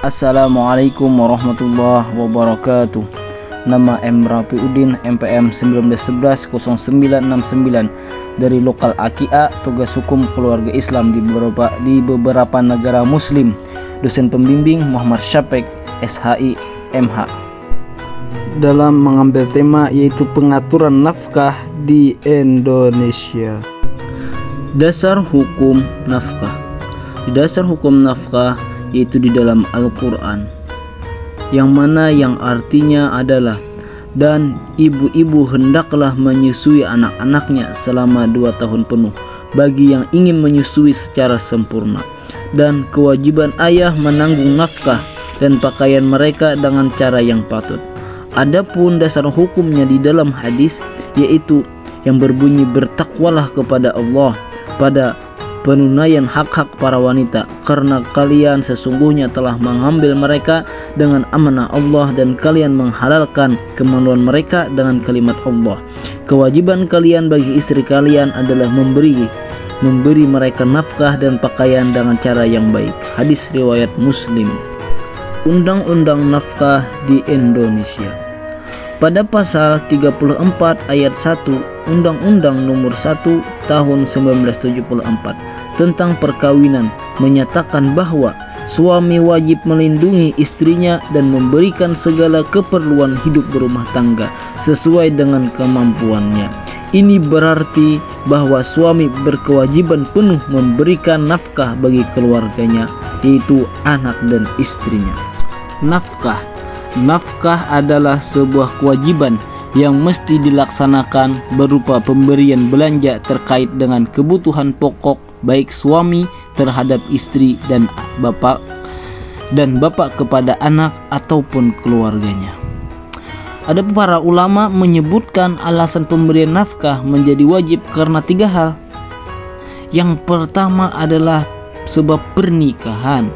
Assalamualaikum warahmatullahi wabarakatuh. Nama M. Rafiuddin, MPM 1911-0969 dari lokal AKIA, tugas hukum keluarga Islam di beberapa negara muslim. Dosen pembimbing Muhammad Syafiq, SHI, MH. Dalam mengambil tema yaitu pengaturan nafkah di Indonesia. Dasar hukum nafkah. Di dasar hukum nafkah yaitu di dalam Al-Quran, yang mana yang artinya adalah, dan ibu-ibu hendaklah menyusui anak-anaknya selama 2 tahun penuh bagi yang ingin menyusui secara sempurna, dan kewajiban ayah menanggung nafkah dan pakaian mereka dengan cara yang patut. Adapun dasar hukumnya di dalam hadis yaitu yang berbunyi, bertakwalah kepada Allah pada penunaian hak-hak para wanita, karena kalian sesungguhnya telah mengambil mereka dengan amanah Allah dan kalian menghalalkan kemaluan mereka dengan kalimat Allah. Kewajiban kalian bagi istri kalian adalah memberi mereka nafkah dan pakaian dengan cara yang baik. Hadis riwayat Muslim. Undang-undang nafkah di Indonesia. Pada pasal 34 ayat 1 Undang-Undang Nomor 1 Tahun 1974 tentang perkawinan menyatakan bahwa suami wajib melindungi istrinya dan memberikan segala keperluan hidup berumah tangga sesuai dengan kemampuannya. Ini berarti bahwa suami berkewajiban penuh memberikan nafkah bagi keluarganya, yaitu anak dan istrinya. Nafkah adalah sebuah kewajiban yang mesti dilaksanakan berupa pemberian belanja terkait dengan kebutuhan pokok baik suami terhadap istri dan bapak kepada anak ataupun keluarganya. Ada para ulama menyebutkan alasan pemberian nafkah menjadi wajib karena 3 hal. Yang pertama adalah sebab pernikahan,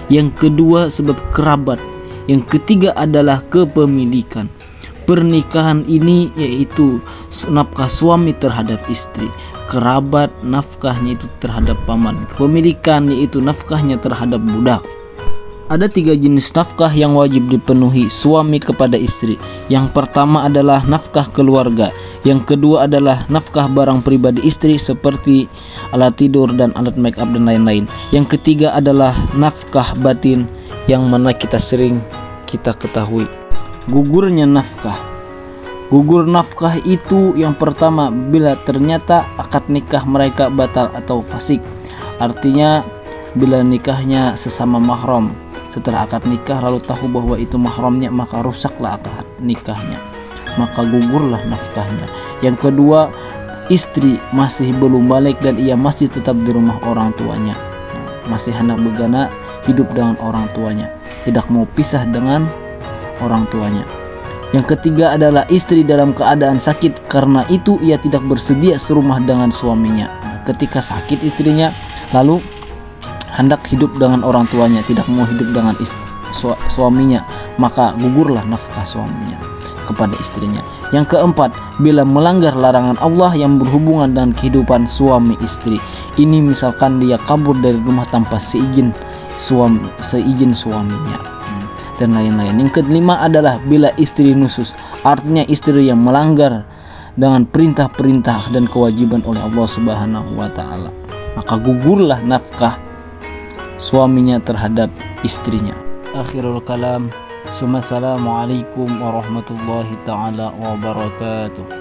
yang kedua sebab kerabat, yang ketiga adalah kepemilikan. Pernikahan ini yaitu nafkah suami terhadap istri, kerabat nafkahnya itu terhadap paman, kepemilikan yaitu nafkahnya terhadap budak. Ada 3 jenis nafkah yang wajib dipenuhi suami kepada istri. Yang pertama adalah nafkah keluarga, yang kedua adalah nafkah barang pribadi istri seperti alat tidur dan alat make up dan lain-lain. Yang ketiga adalah nafkah batin yang mana kita ketahui. Gugurnya nafkah. Gugur nafkah itu yang pertama bila ternyata akad nikah mereka batal atau fasik. Artinya bila nikahnya sesama mahram, setelah akad nikah lalu tahu bahwa itu mahramnya, maka rusaklah akad nikahnya, maka gugurlah nafkahnya. Yang kedua, istri masih belum balik dan ia masih tetap di rumah orang tuanya, masih hendak begana hidup dengan orang tuanya, tidak mau pisah dengan orang tuanya. Yang ketiga adalah istri dalam keadaan sakit, karena itu ia tidak bersedia serumah dengan suaminya. Ketika sakit istrinya lalu hendak hidup dengan orang tuanya, tidak mau hidup dengan suaminya, maka gugurlah nafkah suaminya kepada istrinya. Yang keempat, bila melanggar larangan Allah yang berhubungan dengan kehidupan suami istri. Ini misalkan dia kabur dari rumah tanpa seizin suaminya dan lain-lain. Yang kelima adalah bila istri nusus, artinya istri yang melanggar dengan perintah-perintah dan kewajiban oleh Allah Subhanahu wa taala, maka gugurlah nafkah suaminya terhadap istrinya. Akhirul kalam. Assalamualaikum warahmatullahi taala wabarakatuh.